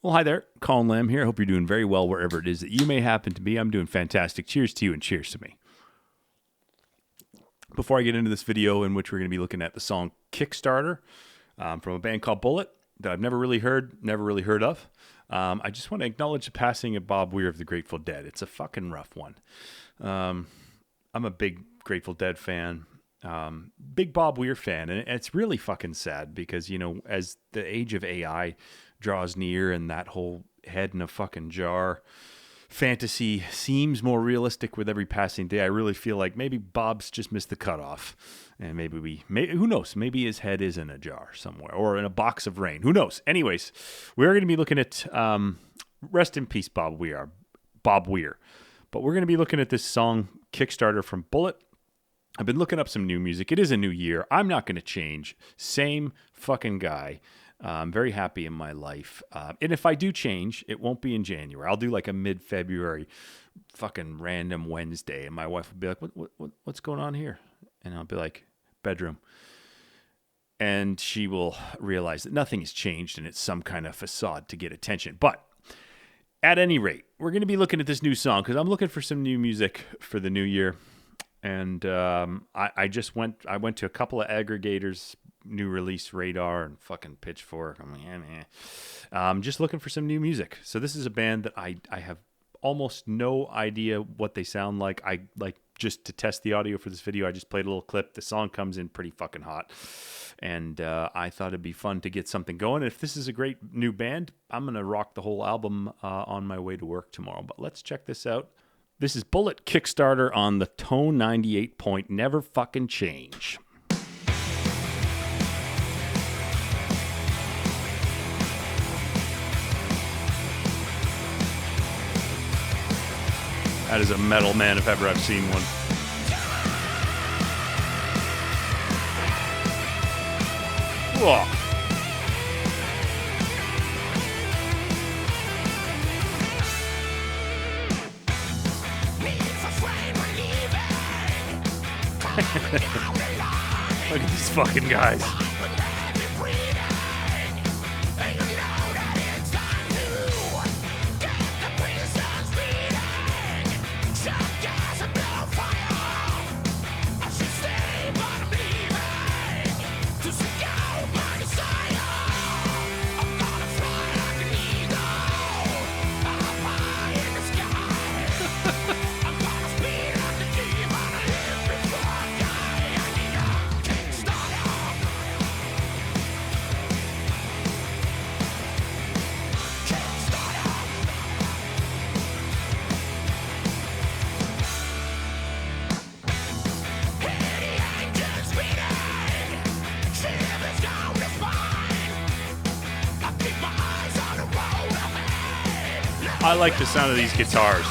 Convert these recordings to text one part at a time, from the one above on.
Well, hi there. Colin Lamb here. I hope you're doing very well wherever it is that you may happen to be. I'm doing fantastic. Cheers to you and cheers to me. Before I get into this video in which we're going to be looking at the song Kickstarter from a band called Bullet that I've never really heard of, I just want to acknowledge the passing of Bob Weir of the Grateful Dead. It's a fucking rough one. I'm a big Grateful Dead fan. Big Bob Weir fan, and it's really fucking sad because, you know, as the age of AI draws near and that whole head in a fucking jar fantasy seems more realistic with every passing day, I really feel like maybe Bob's just missed the cutoff, and maybe who knows, maybe his head is in a jar somewhere or in a box of rain, who knows. Anyways, we're going to be looking at rest in peace Bob Weir, but we're going to be looking at this song Kickstarter from Bullet. I've been looking up some new music. It is a new year. I'm not going to change. Same fucking guy. I'm very happy in my life. And if I do change, it won't be in January. I'll do like a mid-February fucking random Wednesday. And my wife will be like, what's going on here? And I'll be like, bedroom. And she will realize that nothing has changed and it's some kind of facade to get attention. But at any rate, we're going to be looking at this new song because I'm looking for some new music for the new year. And I went to a couple of aggregators, New Release Radar and fucking Pitchfork. I'm just looking for some new music. So this is a band that I have almost no idea what they sound like. I like just to test the audio for this video. I just played a little clip. The song comes in pretty fucking hot. And I thought it'd be fun to get something going. If this is a great new band, I'm going to rock the whole album on my way to work tomorrow. But let's check this out. This is Bullet Kickstarter on the Tone 98 point. Never fucking change. That is a metal man if ever I've seen one. Whoa. Look at these fucking guys. I like the sound of these guitars.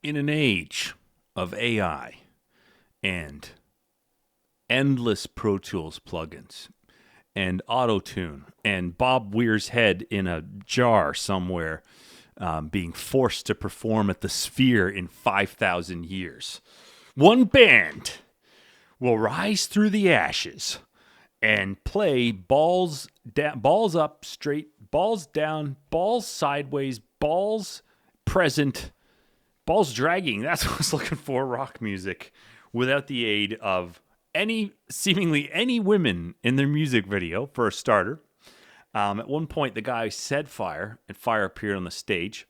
In an age of AI and endless Pro Tools plugins and auto-tune and Bob Weir's head in a jar somewhere, being forced to perform at the Sphere in 5,000 years. One band will rise through the ashes and play balls down, balls up straight, balls down, balls sideways, balls present, balls dragging. That's what I was looking for, rock music, without the aid of seemingly any women in their music video, for a starter. At one point, the guy said fire, and fire appeared on the stage.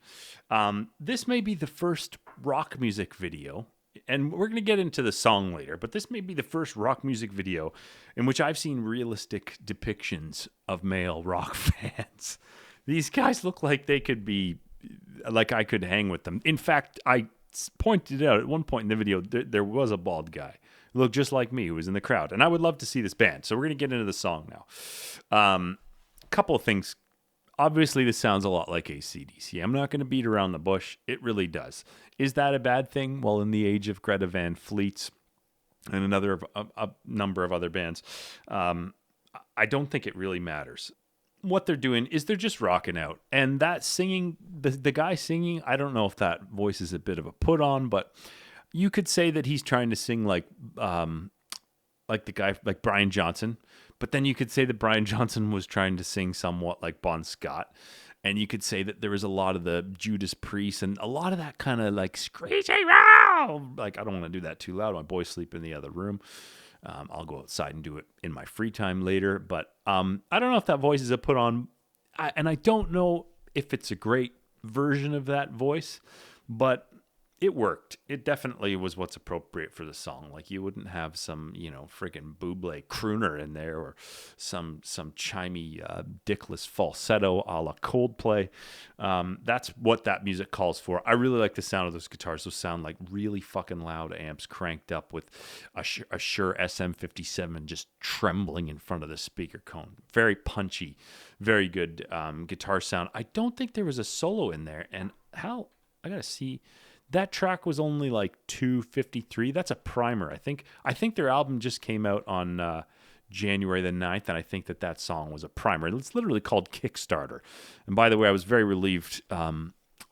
This may be the first rock music video, and we're going to get into the song later, but this may be the first rock music video in which I've seen realistic depictions of male rock fans. These guys look like they could be, like I could hang with them. In fact, I pointed out at one point in the video, there was a bald guy who looked just like me who was in the crowd, and I would love to see this band. So we're going to get into the song now. Couple of things. Obviously, this sounds a lot like AC/DC. I'm not going to beat around the bush. It really does. Is that a bad thing? Well, in the age of Greta Van Fleet's and a number of other bands, I don't think it really matters. What they're doing is they're just rocking out. And that singing, the guy singing, I don't know if that voice is a bit of a put on, but you could say that he's trying to sing like the guy, like Brian Johnson. But then you could say that Brian Johnson was trying to sing somewhat like Bon Scott. And you could say that there was a lot of the Judas Priest and a lot of that kind of like screechy, like I don't want to do that too loud. My boys sleep in the other room. I'll go outside and do it in my free time later. But I don't know if that voice is a put on. And I don't know if it's a great version of that voice, but it worked. It definitely was what's appropriate for the song. Like you wouldn't have some, friggin' Bublé crooner in there or some chimey, dickless falsetto a la Coldplay. That's what that music calls for. I really like the sound of those guitars. Those sound like really fucking loud amps cranked up with a Shure SM57 just trembling in front of the speaker cone. Very punchy, very good guitar sound. I don't think there was a solo in there. And I gotta see. That track was only like 2:53. That's a primer. I think their album just came out on January the 9th, and I think that song was a primer. It's literally called Kickstarter. And by the way, I was very relieved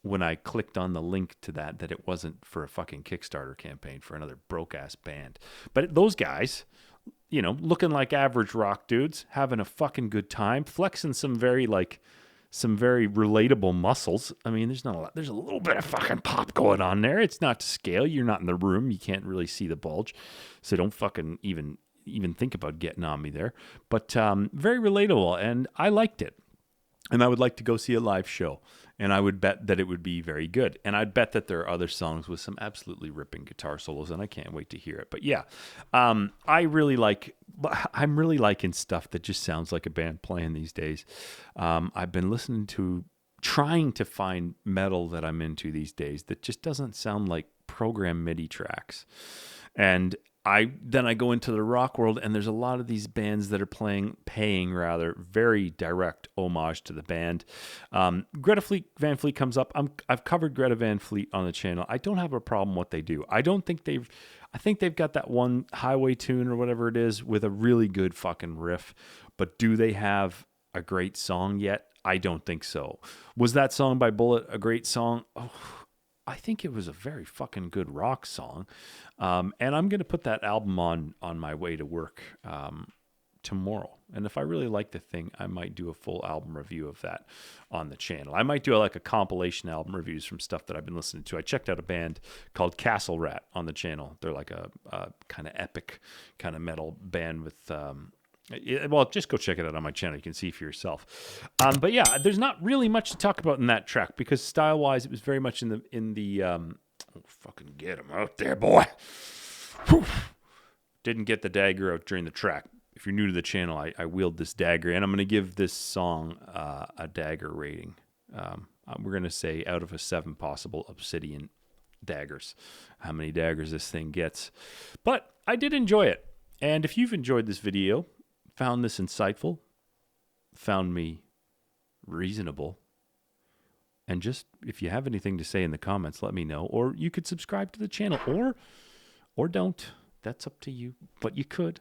when I clicked on the link to that it wasn't for a fucking Kickstarter campaign for another broke-ass band. But those guys, looking like average rock dudes, having a fucking good time, flexing some very relatable muscles. I mean, there's not a lot. There's a little bit of fucking pop going on there. It's not to scale. You're not in the room. You can't really see the bulge. So don't fucking even think about getting on me there. But very relatable, and I liked it. And I would like to go see a live show. And I would bet that it would be very good. And I'd bet that there are other songs with some absolutely ripping guitar solos, and I can't wait to hear it. But yeah, I'm really liking stuff that just sounds like a band playing these days. I've been trying to find metal that I'm into these days that just doesn't sound like program MIDI tracks. And I go into the rock world, and there's a lot of these bands that are paying very direct homage to the band. Greta Van Fleet comes up. I've covered Greta Van Fleet on the channel. I don't have a problem with what they do. I think they've got that one highway tune or whatever it is with a really good fucking riff. But do they have a great song yet? I don't think so. Was that song by Bullet a great song? Oh, I think it was a very fucking good rock song. And I'm going to put that album on my way to work tomorrow. And if I really like the thing, I might do a full album review of that on the channel. I might do a compilation album reviews from stuff that I've been listening to. I checked out a band called Castle Rat on the channel. They're like a kind of epic kind of metal band with... just go check it out on my channel. You can see for yourself. But yeah, there's not really much to talk about in that track because style-wise, it was very much in the fucking get him out there, boy. Whew. Didn't get the dagger out during the track. If you're new to the channel, I wield this dagger, and I'm going to give this song a dagger rating. We're going to say out of a 7 possible obsidian daggers, how many daggers this thing gets. But I did enjoy it. And if you've enjoyed this video, found this insightful, found me reasonable, and just if you have anything to say in the comments, let me know. Or you could subscribe to the channel, or don't. That's up to you, but you could.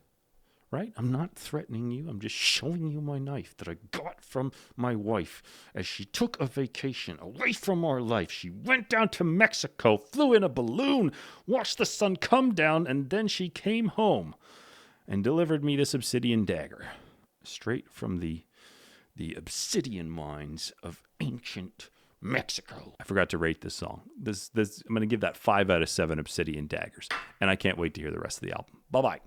right? I'm not threatening you. I'm just showing you my knife that I got from my wife as she took a vacation away from our life. She went down to Mexico, flew in a balloon, watched the sun come down, and then she came home and delivered me this obsidian dagger straight from the obsidian mines of ancient Mexico. I forgot to rate this song. I'm going to give that 5 out of 7 obsidian daggers, and I can't wait to hear the rest of the album. Bye-bye.